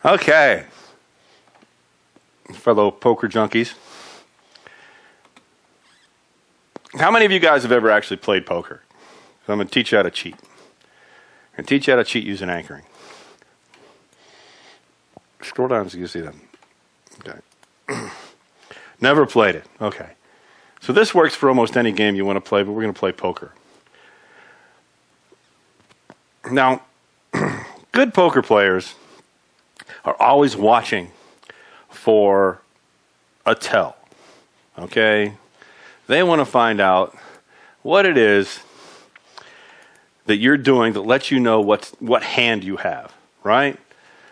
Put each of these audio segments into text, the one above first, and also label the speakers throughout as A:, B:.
A: Okay. Fellow poker junkies. How many of you guys have ever actually played poker? So I'm going to teach you how to cheat. I'm going to teach you how to cheat using anchoring. Scroll down so you can see them. Okay. Never played it. Okay. So this works for almost any game you want to play, but we're going to play poker. Now, good poker players are always watching for a tell. Okay? They want to find out what it is that you're doing that lets you know what hand you have, right?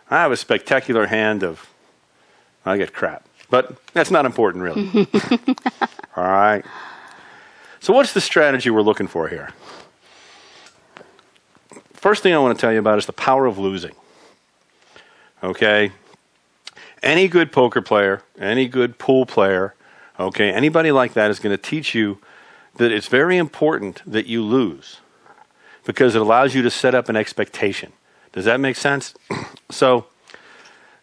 A: I have a spectacular hand of, I get crap. But that's not important, really. All right. So what's the strategy we're looking for here? First thing I want to tell you about is the power of losing. Okay? Any good poker player, any good pool player, okay, anybody like that is going to teach you that it's very important that you lose because it allows you to set up an expectation. Does that make sense? So,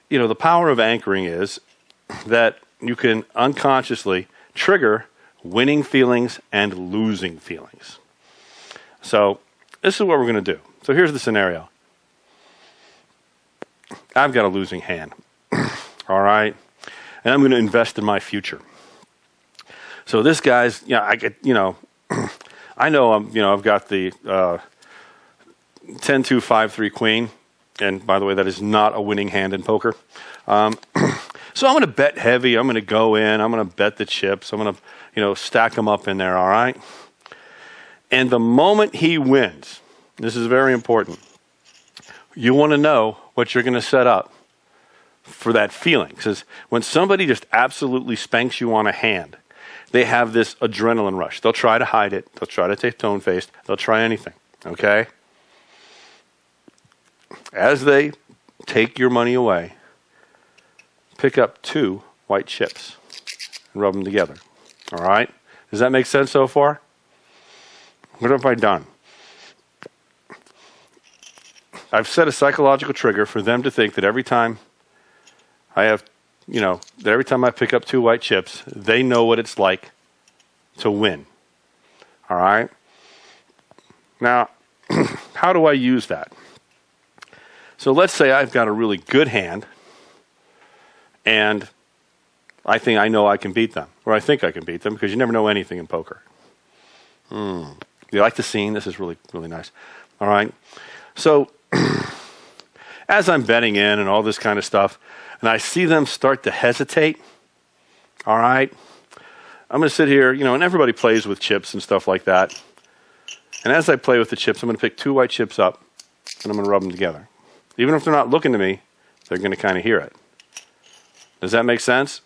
A: the power of anchoring is that you can unconsciously trigger winning feelings and losing feelings. So, this is what we're going to do. So, here's the scenario. I've got a losing hand. All right? And I'm going to invest in my future. So this guy's, I know I've got the 10-2, 5-3 queen. And by the way, that is not a winning hand in poker. So I'm going to bet heavy. I'm going to go in. I'm going to bet the chips. I'm going to, stack them up in there, all right? And the moment he wins, this is very important, you want to know what you're going to set up for that feeling. Because when somebody just absolutely spanks you on a hand, they have this adrenaline rush. They'll try to hide it. They'll try to take tone-faced. They'll try anything, okay? As they take your money away, pick up 2 white chips and rub them together, all right? Does that make sense so far? What have I done? I've set a psychological trigger for them to think that every time that every time I pick up 2 white chips, they know what it's like to win. All right? Now, how do I use that? So let's say I've got a really good hand, and I know I can beat them, or I think I can beat them, because you never know anything in poker. You like the scene? This is really, really nice. All right? So, as I'm betting in and all this kind of stuff, and I see them start to hesitate, all right, I'm going to sit here, and everybody plays with chips and stuff like that. And as I play with the chips, I'm going to pick 2 white chips up, and I'm going to rub them together. Even if they're not looking to me, they're going to kind of hear it. Does that make sense?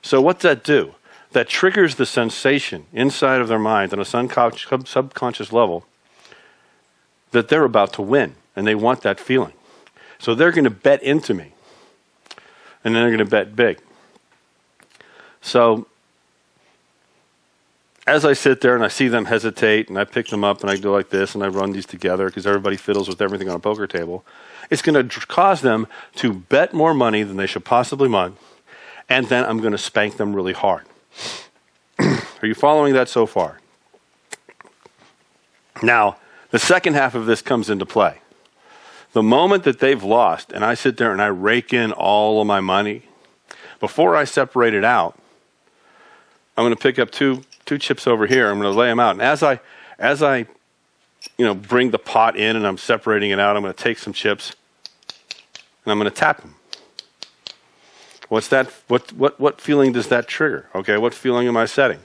A: So what's that do? That triggers the sensation inside of their mind on a subconscious level that they're about to win, and they want that feeling. So they're going to bet into me. And then they're going to bet big. So, as I sit there and I see them hesitate, and I pick them up and I go like this, and I run these together because everybody fiddles with everything on a poker table, it's going to cause them to bet more money than they should possibly want, and then I'm going to spank them really hard. Are you following that so far? Now, the second half of this comes into play. The moment that they've lost, and I sit there and I rake in all of my money, before I separate it out, I'm going to pick up two chips over here. I'm going to lay them out. And as I bring the pot in and I'm separating it out, I'm going to take some chips and I'm going to tap them. What's that? What feeling does that trigger? Okay, what feeling am I setting?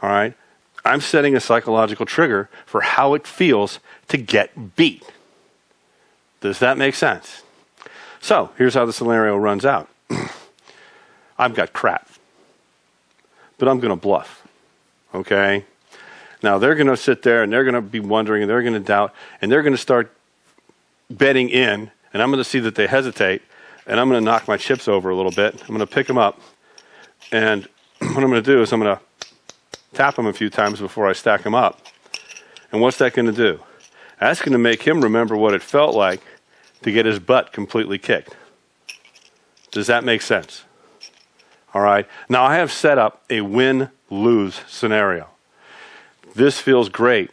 A: All right, I'm setting a psychological trigger for how it feels to get beat. Does that make sense? So, here's how the scenario runs out. I've got crap, but I'm going to bluff, okay? Now, they're going to sit there, and they're going to be wondering, and they're going to doubt, and they're going to start betting in, and I'm going to see that they hesitate, and I'm going to knock my chips over a little bit. I'm going to pick them up, and what I'm going to do is I'm going to tap them a few times before I stack them up. And what's that going to do? That's going to make him remember what it felt like to get his butt completely kicked. Does that make sense? All right. Now, I have set up a win-lose scenario. This feels great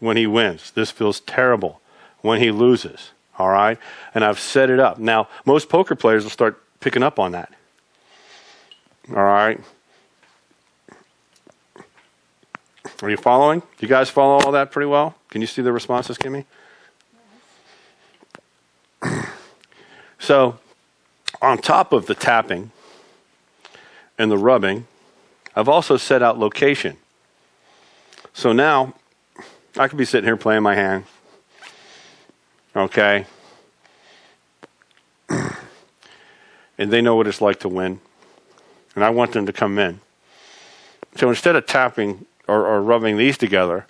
A: when he wins. This feels terrible when he loses. All right. And I've set it up. Now, most poker players will start picking up on that. All right. Are you following? Do you guys follow all that pretty well? Can you see the responses, Kimmy? So, on top of the tapping and the rubbing, I've also set out location. So now, I could be sitting here playing my hand. Okay? And they know what it's like to win. And I want them to come in. So instead of tapping or rubbing these together,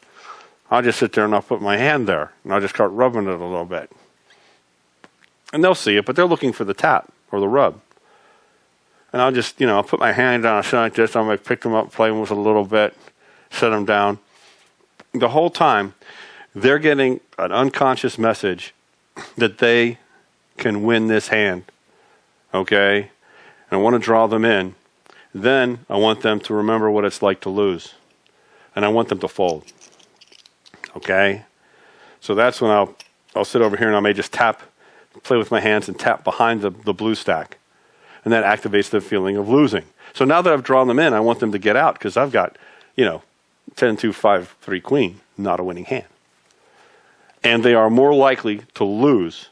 A: I'll just sit there and I'll put my hand there. And I'll just start rubbing it a little bit. And they'll see it, but they're looking for the tap or the rub. And I'll just, I'll put my hand down, something like this. I might pick them up, play with a little bit, set them down. The whole time, they're getting an unconscious message that they can win this hand. Okay? And I want to draw them in. Then I want them to remember what it's like to lose. And I want them to fold. Okay? So that's when I'll sit over here and I may just play with my hands and tap behind the blue stack. And that activates the feeling of losing. So now that I've drawn them in, I want them to get out because I've got, 10, 2, 5, 3, queen, not a winning hand. And they are more likely to lose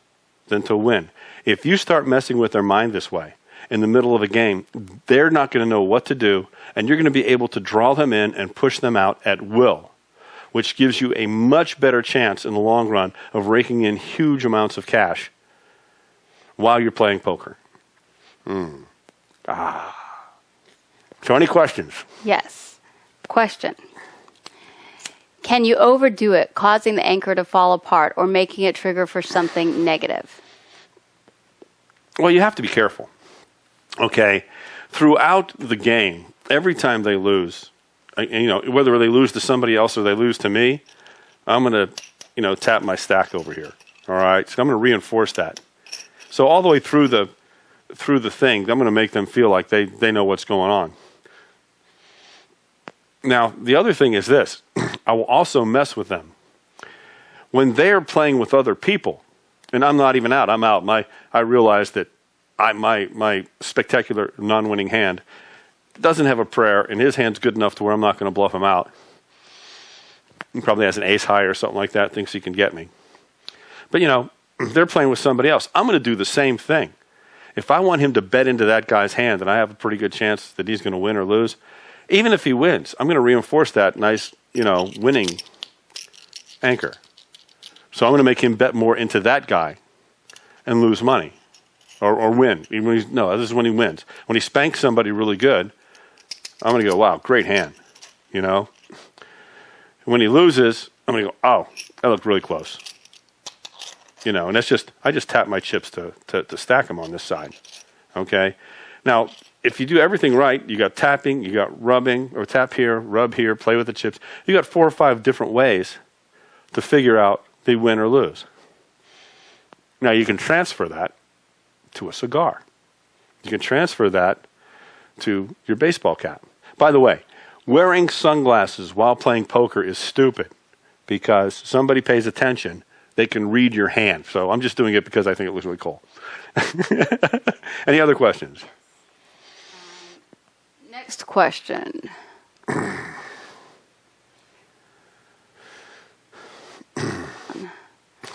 A: than to win. If you start messing with their mind this way, in the middle of a game, they're not going to know what to do, and you're going to be able to draw them in and push them out at will, which gives you a much better chance in the long run of raking in huge amounts of cash while you're playing poker. So any questions?
B: Yes. Question. Can you overdo it, causing the anchor to fall apart or making it trigger for something negative?
A: Well, you have to be careful. Okay, throughout the game, every time they lose, whether they lose to somebody else or they lose to me, I'm going to, tap my stack over here. All right, so I'm going to reinforce that. So all the way through the thing, I'm going to make them feel like they know what's going on. Now, the other thing is this. I will also mess with them. When they're playing with other people, and I'm not even out, I'm out. I realize that my spectacular non-winning hand doesn't have a prayer, and his hand's good enough to where I'm not going to bluff him out. He probably has an ace high or something like that, thinks he can get me. But, they're playing with somebody else. I'm going to do the same thing. If I want him to bet into that guy's hand, and I have a pretty good chance that he's going to win or lose, even if he wins, I'm going to reinforce that nice, winning anchor. So I'm going to make him bet more into that guy and lose money. Or win. This is when he wins. When he spanks somebody really good, I'm going to go, wow, great hand. When he loses, I'm going to go, oh, that looked really close. And that's I just tap my chips to stack them on this side. Okay? Now, if you do everything right, you got tapping, you got rubbing, or tap here, rub here, play with the chips. You got 4 or 5 different ways to figure out the win or lose. Now, you can transfer that to a cigar. You can transfer that to your baseball cap. By the way, wearing sunglasses while playing poker is stupid because somebody pays attention. They can read your hand. So I'm just doing it because I think it looks really cool. Any other questions?
B: Next question.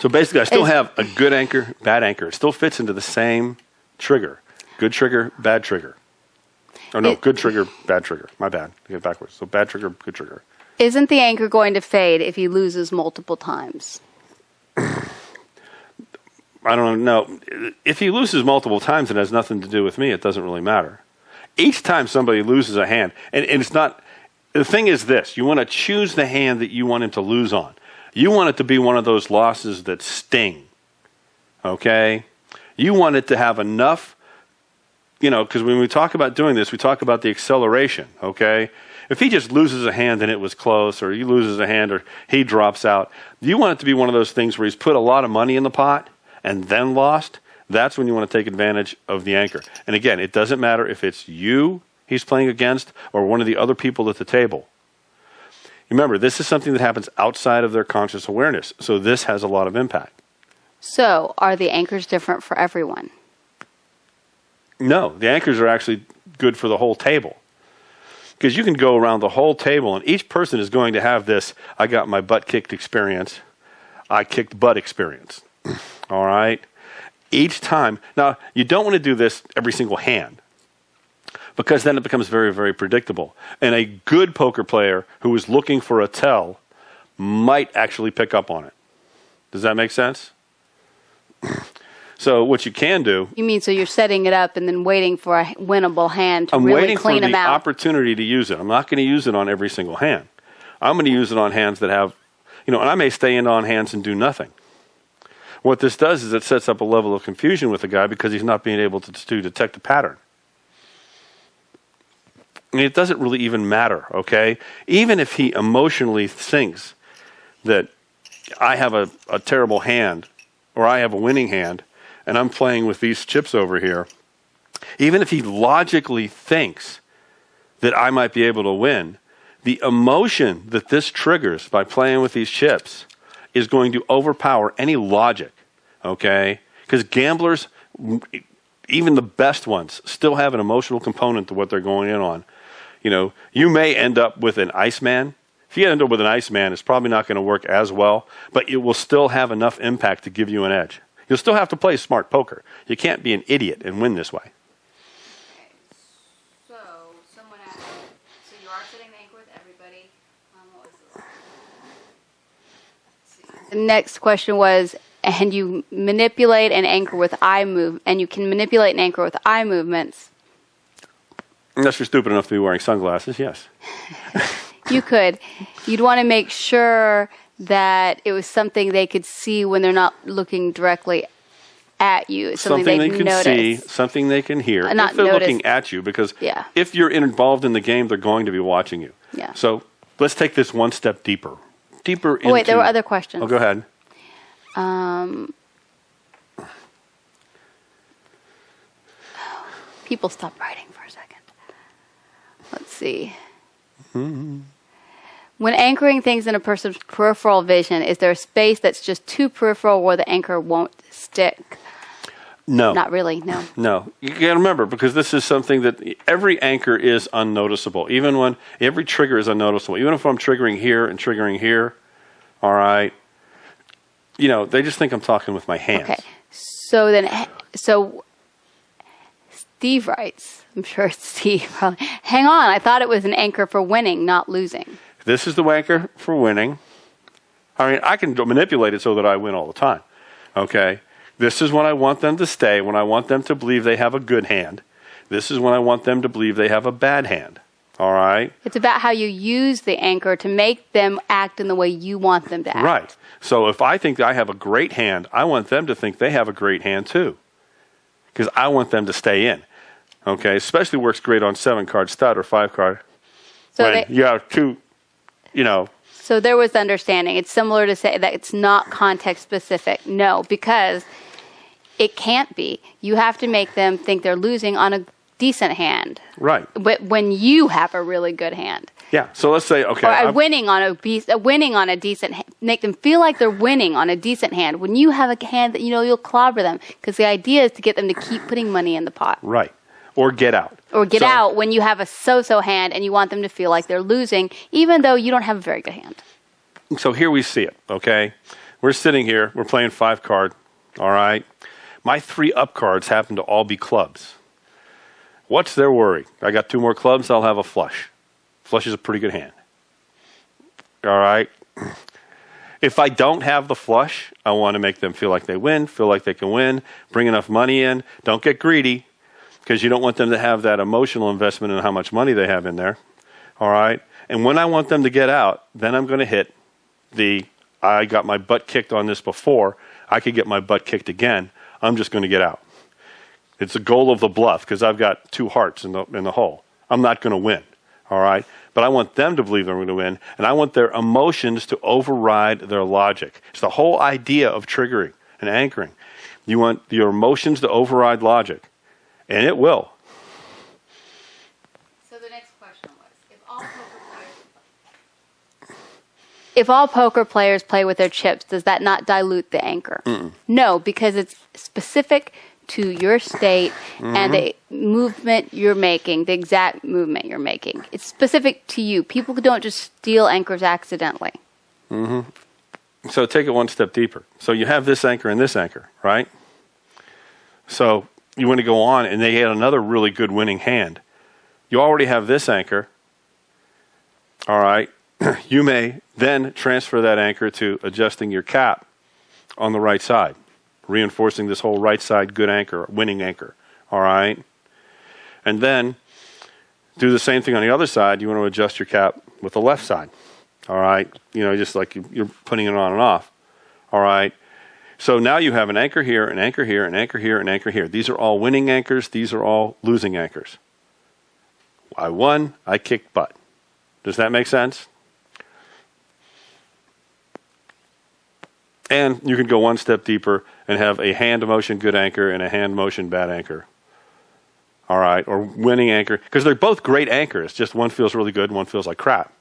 A: So basically, I still have a good anchor, bad anchor. It still fits into the same trigger. Good trigger, bad trigger. Oh, no, good trigger, bad trigger. My bad. I get it backwards. So bad trigger, good trigger.
B: Isn't the anchor going to fade if he loses multiple times?
A: I don't know. If he loses multiple times, it has nothing to do with me. It doesn't really matter. Each time somebody loses a hand, and it's not... The thing is this. You want to choose the hand that you want him to lose on. You want it to be one of those losses that sting, okay? You want it to have enough, because when we talk about doing this, we talk about the acceleration, okay? If he just loses a hand and it was close, or he loses a hand or he drops out, you want it to be one of those things where he's put a lot of money in the pot and then lost, that's when you want to take advantage of the anchor. And again, it doesn't matter if it's you he's playing against or one of the other people at the table. Remember, this is something that happens outside of their conscious awareness, so this has a lot of impact.
B: So, are the anchors different for everyone?
A: No, the anchors are actually good for the whole table. Because you can go around the whole table, and each person is going to have this, I got my butt kicked experience, I kicked butt experience. All right? Each time. Now, you don't want to do this every single hand, because then it becomes very, very predictable. And a good poker player who is looking for a tell might actually pick up on it. Does that make sense? So what you can do...
B: You mean so you're setting it up and then waiting for a winnable hand to really clean them out?
A: I'm waiting for the opportunity to use it. I'm not going to use it on every single hand. I'm going to use it on hands that have... and I may stay in on hands and do nothing. What this does is it sets up a level of confusion with the guy because he's not being able to detect a pattern. I mean, it doesn't really even matter, okay? Even if he emotionally thinks that I have a terrible hand or I have a winning hand and I'm playing with these chips over here, even if he logically thinks that I might be able to win, the emotion that this triggers by playing with these chips is going to overpower any logic, okay? Because gamblers, even the best ones, still have an emotional component to what they're going in on. You may end up with an Iceman. If you end up with an Iceman, it's probably not going to work as well, but it will still have enough impact to give you an edge. You'll still have to play smart poker. You can't be an idiot and win this way.
B: So, someone asked, so you are setting the anchor with everybody. What was this? The next question was, and you manipulate an anchor with eye move, and you can manipulate an anchor with eye movements.
A: Unless you're stupid enough to be wearing sunglasses, yes.
B: You could. You'd want to make sure that it was something they could see when they're not looking directly at you.
A: Something they can see, something they can hear.
B: Not
A: if they're
B: notice.
A: looking at you, because if you're involved in the game, they're going to be watching you.
B: Yeah.
A: So let's take this one step deeper. Into...
B: wait, there were other questions.
A: Oh, go ahead.
B: People stopped writing for a second. Let's see.
A: Mm-hmm.
B: When anchoring things in a person's peripheral vision, is there a space that's just too peripheral where the anchor won't stick?
A: No.
B: Not really, no.
A: No. You got to remember, because this is something that every anchor is unnoticeable. Even when every trigger is unnoticeable. Even if I'm triggering here and triggering here, all right, they just think I'm talking with my hands.
B: Okay. So Steve writes, I'm sure it's Steve probably, hang on, I thought it was an anchor for winning, not losing.
A: This is the anchor for winning. I mean, I can manipulate it so that I win all the time. Okay? This is when I want them to stay, when I want them to believe they have a good hand. This is when I want them to believe they have a bad hand. All right?
B: It's about how you use the anchor to make them act in the way you want them to act.
A: Right. So if I think that I have a great hand, I want them to think they have a great hand too. Because I want them to stay in. Okay? Especially works great on 7-card stud or 5-card.
B: So
A: when you have two...
B: So there was understanding. It's similar to say that it's not context specific. No, because it can't be. You have to make them think they're losing on a decent hand.
A: Right.
B: But when you have a really good hand.
A: Yeah. So let's say, okay.
B: Or winning on a decent, make them feel like they're winning on a decent hand. When you have a hand that you'll clobber them, because the idea is to get them to keep putting money in the pot.
A: Right. Or get out.
B: Or get out when you have a so-so hand and you want them to feel like they're losing, even though you don't have a very good hand.
A: So here we see it, okay? We're sitting here. We're playing 5-card, all right? My 3 up cards happen to all be clubs. What's their worry? I got 2 more clubs, I'll have a flush. Flush is a pretty good hand. All right? If I don't have the flush, I want to make them feel like they win, feel like they can win, bring enough money in. Don't get greedy, because you don't want them to have that emotional investment in how much money they have in there. All right? And when I want them to get out, then I'm going to hit I got my butt kicked on this before. I could get my butt kicked again. I'm just going to get out. It's the goal of the bluff, because I've got 2 hearts in the hole. I'm not going to win. All right? But I want them to believe they're going to win, and I want their emotions to override their logic. It's the whole idea of triggering and anchoring. You want your emotions to override logic, and it will.
B: So the next question was, if all poker players play with their chips, does that not dilute the anchor? No, because it's specific to your state and a movement you're making, the exact movement you're making. It's specific to you. People don't just steal anchors accidentally.
A: So take it one step deeper. So you have this anchor and this anchor, right? So you want to go on, and they had another really good winning hand. You already have this anchor, all right? You may then transfer that anchor to adjusting your cap on the right side, reinforcing this whole right side good anchor, winning anchor, all right? And then do the same thing on the other side. You want to adjust your cap with the left side, all right? Just like you're putting it on and off, all right? So now you have an anchor here, an anchor here, an anchor here, an anchor here. These are all winning anchors. These are all losing anchors. I won. I kicked butt. Does that make sense? And you can go one step deeper and have a hand motion good anchor and a hand motion bad anchor. All right, or winning anchor, because they're both great anchors, just one feels really good and one feels like crap.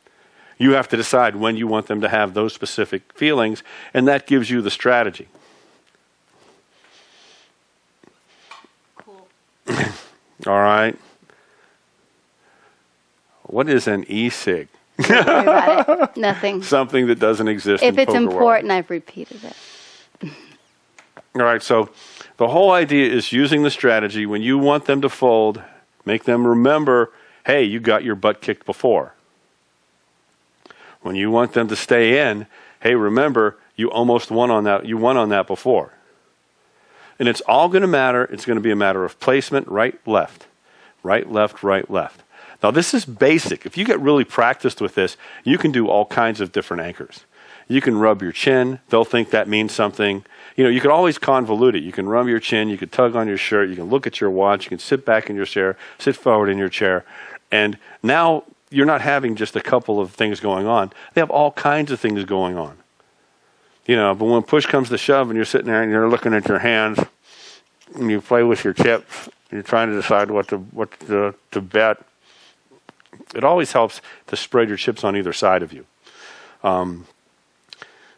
A: You have to decide when you want them to have those specific feelings, and that gives you the strategy.
B: Cool.
A: All right. What is an e-cig?
B: Don't worry about it. Nothing.
A: Something that doesn't exist
B: If
A: in
B: it's
A: poker
B: important,
A: world.
B: I've repeated it.
A: All right, so the whole idea is using the strategy. When you want them to fold, make them remember, hey, you got your butt kicked before. When you want them to stay in, hey, remember, you almost won on that. You won on that before. And it's all going to matter. It's going to be a matter of placement, right, left, right, left, right, left. Now, this is basic. If you get really practiced with this, you can do all kinds of different anchors. You can rub your chin. They'll think that means something. You can always convolute it. You can rub your chin. You can tug on your shirt. You can look at your watch. You can sit back in your chair, sit forward in your chair. And now you're not having just a couple of things going on. They have all kinds of things going on. But when push comes to shove and you're sitting there and you're looking at your hands and you play with your chips, you're trying to decide what to bet. It always helps to spread your chips on either side of you.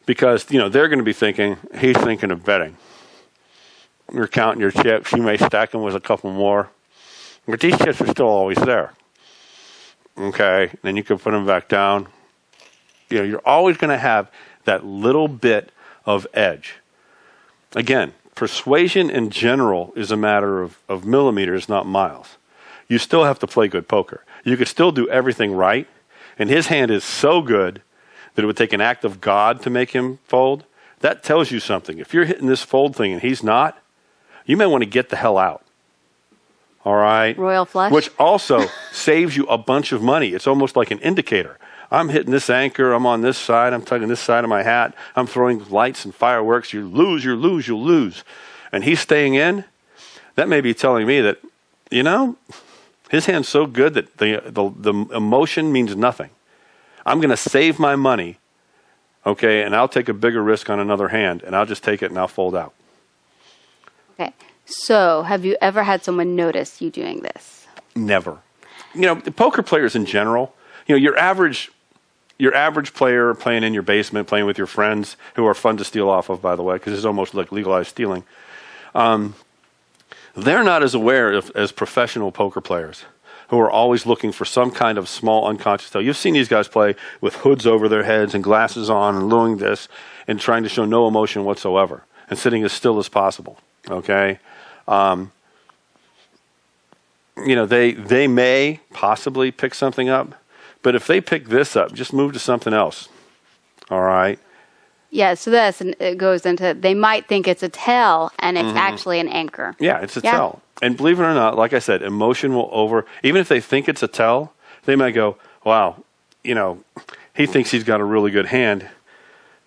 A: Because, they're going to be thinking, he's thinking of betting. You're counting your chips. You may stack them with a couple more. But these chips are still always there. Okay? Then you can put them back down. You're always going to have that little bit of edge. Again, persuasion in general is a matter of millimeters, not miles. You still have to play good poker. You could still do everything right, and his hand is so good that it would take an act of God to make him fold. That tells you something. If you're hitting this fold thing and he's not, you may want to get the hell out. All right?
B: Royal flush.
A: Which also saves you a bunch of money. It's almost like an indicator. I'm hitting this anchor. I'm on this side. I'm tugging this side of my hat. I'm throwing lights and fireworks. You lose, you lose, you'll lose. And he's staying in. That may be telling me that, his hand's so good that the emotion means nothing. I'm going to save my money, okay, and I'll take a bigger risk on another hand, and I'll just take it and I'll fold out.
B: Okay. So, have you ever had someone notice you doing this?
A: Never. The poker players in general, your average player playing in your basement, playing with your friends, who are fun to steal off of, by the way, because it's almost like legalized stealing. They're not as aware as professional poker players who are always looking for some kind of small unconscious tell. You've seen these guys play with hoods over their heads and glasses on and doing this and trying to show no emotion whatsoever and sitting as still as possible. Okay? They may possibly pick something up, but if they pick this up, just move to something else. All right?
B: Yeah, so it goes into, they might think it's a tell, and it's actually an anchor.
A: Yeah, it's a tell. And believe it or not, like I said, emotion will even if they think it's a tell, they might go, wow, he thinks he's got a really good hand,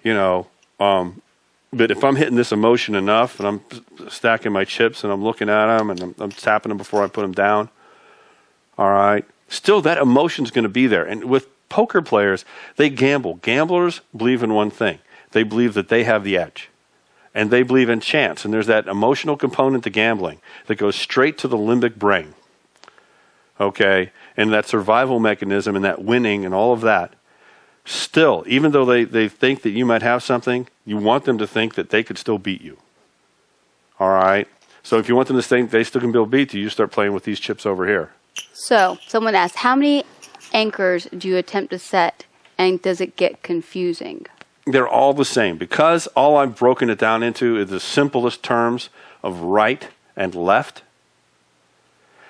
A: but if I'm hitting this emotion enough and I'm stacking my chips and I'm looking at them and I'm tapping them before I put them down, all right, still that emotion's going to be there. And with poker players, they gamble. Gamblers believe in one thing. They believe that they have the edge. and they believe in chance. And there's that emotional component to gambling that goes straight to the limbic brain. Okay? And that survival mechanism and that winning and all of that. Still, even though they think that you might have something, you want them to think that they could still beat you. All right? So if you want them to think they still can be able to beat you, you start playing with these chips over here.
B: So someone asked, how many anchors do you attempt to set, and does it get confusing?
A: They're all the same. Because all I've broken it down into is the simplest terms of right and left,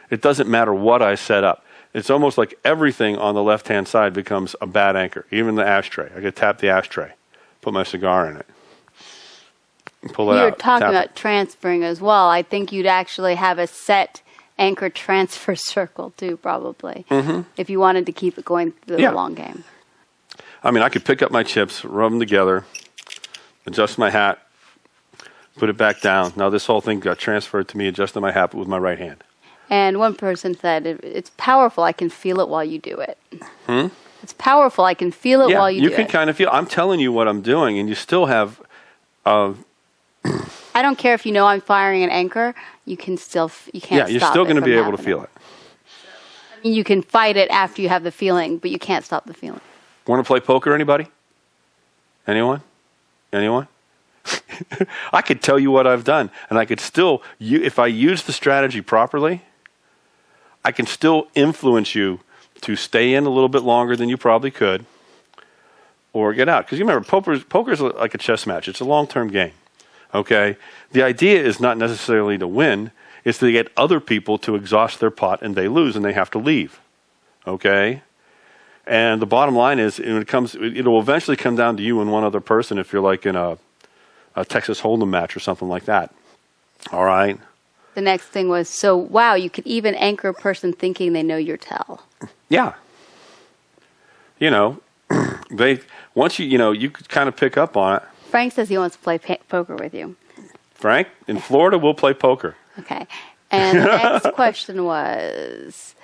A: it doesn't matter what I set up. It's almost like everything on the left-hand side becomes a bad anchor, even the ashtray. I could tap the ashtray, put my cigar in it, and pull it out.
B: You're talking about transferring as well. I think you'd actually have a set anchor transfer circle too, probably, if you wanted to keep it going through the long game.
A: I mean, I could pick up my chips, rub them together, adjust my hat, put it back down. Now this whole thing got transferred to me, adjusting my hat with my right hand.
B: And one person said, it's powerful. I can feel it while you do it. It's powerful. I can feel it while you do it.
A: You can kind of feel. I'm telling you what I'm doing, and you still have.
B: I don't care if you know I'm firing an anchor. You can still. You can't.
A: Yeah, you're still going to be able to feel it.
B: I mean, you can fight it after you have the feeling, but you can't stop the feeling.
A: Want to play poker? Anybody? Anyone? I could tell you what I've done, and I could still. If I use the strategy properly, I can still influence you to stay in a little bit longer than you probably could, or get out. Because you remember, poker's like a chess match. It's a long-term game. Okay? The idea is not necessarily to win. It's to get other people to exhaust their pot and they lose and they have to leave. Okay? And the bottom line is, it'll eventually come down to you and one other person if you're like in a Texas Hold'em match or something like that. All right?
B: The next thing was, so wow, you could even anchor a person thinking they know your tell.
A: Yeah. You know, once you could kind of pick up on it.
B: Frank says he wants to play poker with you.
A: Frank, in Florida, we'll play poker.
B: Okay. And the next question was,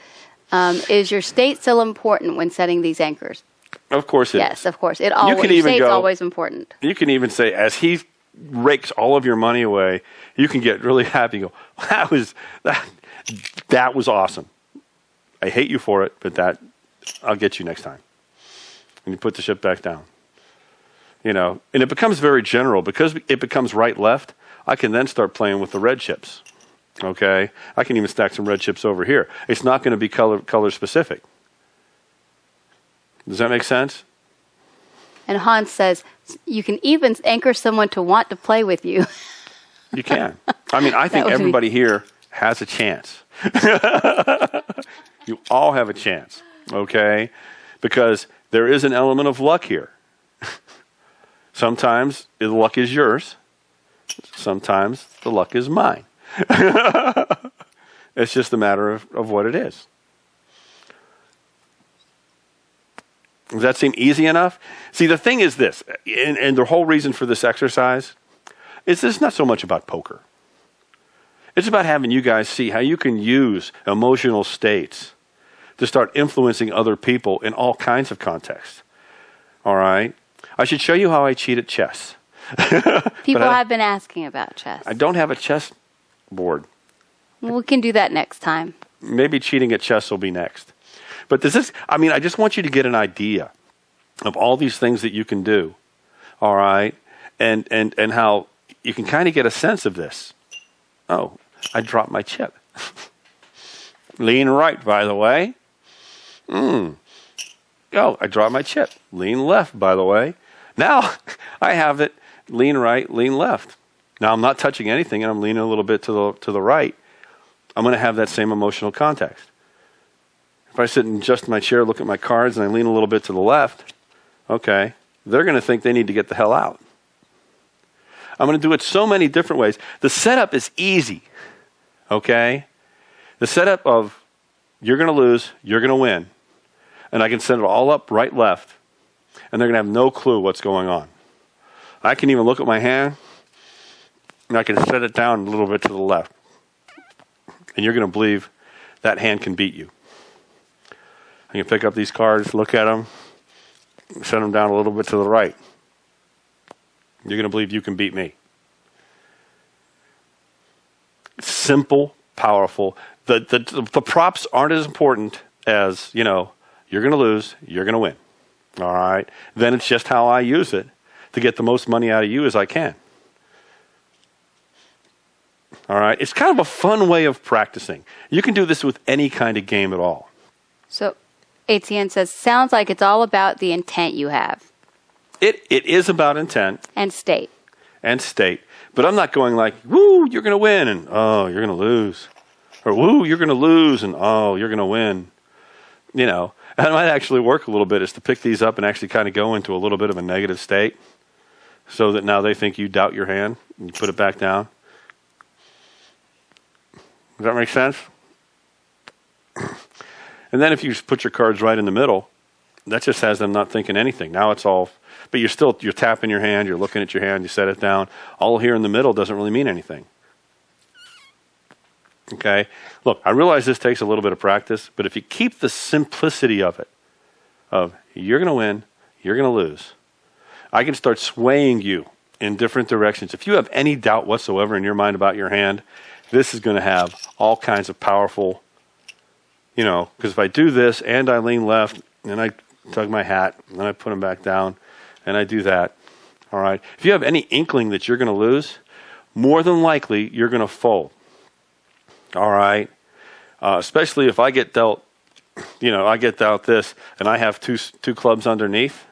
B: is your state still important when setting these anchors?
A: Of course it is.
B: Yes, of course. State's always important.
A: You can even say, as he rakes all of your money away, you can get really happy and go, that was awesome. I hate you for it, but I'll get you next time. And you put the ship back down. And it becomes very general. Because it becomes right-left, I can then start playing with the red chips. Okay? I can even stack some red chips over here. It's not going to be color specific. Does that make sense?
B: And Hans says, you can even anchor someone to want to play with you.
A: You can. I mean, I think everybody here has a chance. You all have a chance, okay? Because there is an element of luck here. Sometimes the luck is yours. Sometimes the luck is mine. It's just a matter of what it is. Does that seem easy enough? See, the thing is this, and the whole reason for this exercise is this is not so much about poker. It's about having you guys see how you can use emotional states to start influencing other people in all kinds of contexts. All right? I should show you how I cheat at chess.
B: People have been asking about chess.
A: I don't have a chess board.
B: Well, we can do that next time.
A: Maybe cheating at chess will be next. But I just want you to get an idea of all these things that you can do, all right? And how you can kind of get a sense of this. Oh, I dropped my chip. Lean right, by the way. Oh, I dropped my chip. Lean left, by the way. Now, I have it lean right, lean left. Now, I'm not touching anything, and I'm leaning a little bit to the right. I'm going to have that same emotional context. If I sit in just my chair, look at my cards, and I lean a little bit to the left, okay, they're going to think they need to get the hell out. I'm going to do it so many different ways. The setup is easy, okay? The setup of you're going to lose, you're going to win, and I can set it all up right, left, and they're going to have no clue what's going on. I can even look at my hand, and I can set it down a little bit to the left, and you're going to believe that hand can beat you. You can pick up these cards, look at them, set them down a little bit to the right. You're going to believe you can beat me. simple, powerful. The props aren't as important as, you're going to lose, you're going to win. All right? Then it's just how I use it to get the most money out of you as I can. All right? It's kind of a fun way of practicing. You can do this with any kind of game at all.
B: So ATN says, sounds like it's all about the intent you have.
A: It is about intent.
B: And state.
A: But I'm not going like, woo, you're going to win, and oh, you're going to lose. Or woo, you're going to lose, and oh, you're going to win. And it might actually work a little bit is to pick these up and actually kind of go into a little bit of a negative state so that now they think you doubt your hand and you put it back down. Does that make sense? And then if you just put your cards right in the middle, that just has them not thinking anything. Now it's all, but you're tapping your hand, you're looking at your hand, you set it down. All here in the middle doesn't really mean anything. Okay? Look, I realize this takes a little bit of practice, but if you keep the simplicity of it, of you're going to win, you're going to lose, I can start swaying you in different directions. If you have any doubt whatsoever in your mind about your hand, this is going to have all kinds of powerful, because if I do this and I lean left and I tug my hat and then I put them back down and I do that, all right? If you have any inkling that you're going to lose, more than likely you're going to fold, all right? Especially if I get dealt, I get dealt this and I have two clubs underneath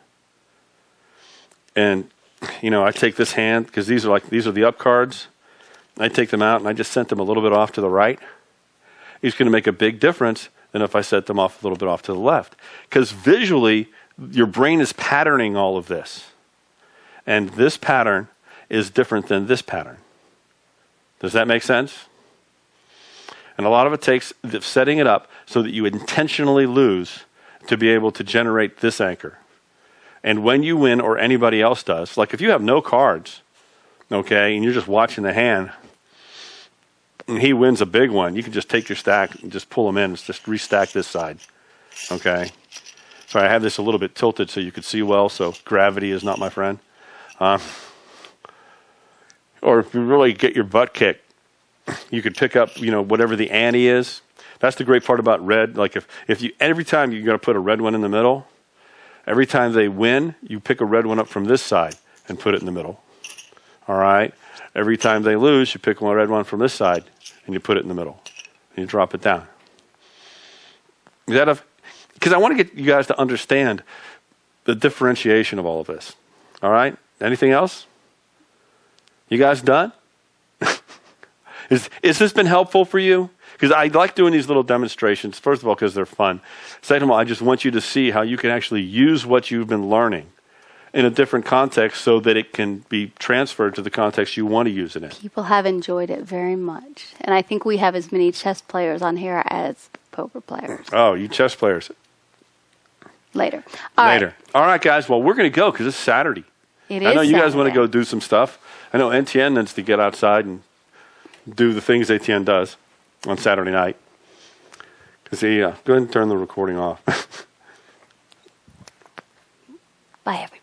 A: and, I take this hand because these are the up cards. I take them out and I just sent them a little bit off to the right. It's going to make a big difference than if I set them off a little bit off to the left. Because visually, your brain is patterning all of this. And this pattern is different than this pattern. Does that make sense? And a lot of it takes setting it up so that you intentionally lose to be able to generate this anchor. And when you win or anybody else does, like if you have no cards, okay, and you're just watching the hand, and he wins a big one, you can just take your stack and just pull them in. Just restack this side, okay? Sorry, I have this a little bit tilted so you could see well, so gravity is not my friend. Or if you really get your butt kicked, you could pick up, whatever the ante is. That's the great part about red. Like if you every time you're going to put a red one in the middle, every time they win, you pick a red one up from this side and put it in the middle. All right? Every time they lose, you pick one red one from this side and you put it in the middle. And you drop it down. Because I want to get you guys to understand the differentiation of all of this. All right? Anything else? You guys done? Is this been helpful for you? Because I like doing these little demonstrations, first of all, because they're fun. Second of all, I just want you to see how you can actually use what you've been learning in a different context so that it can be transferred to the context you want to use it in.
B: People have enjoyed it very much. And I think we have as many chess players on here as poker players.
A: Oh, you chess players.
B: Later.
A: Later. All right, guys. Well, we're going to go because it's Saturday.
B: It is
A: I know you guys
B: Saturday.
A: want to go do some stuff. I know NTN needs to get outside and do the things ATN does on Saturday night. Because go ahead and turn the recording off.
B: Bye, everybody.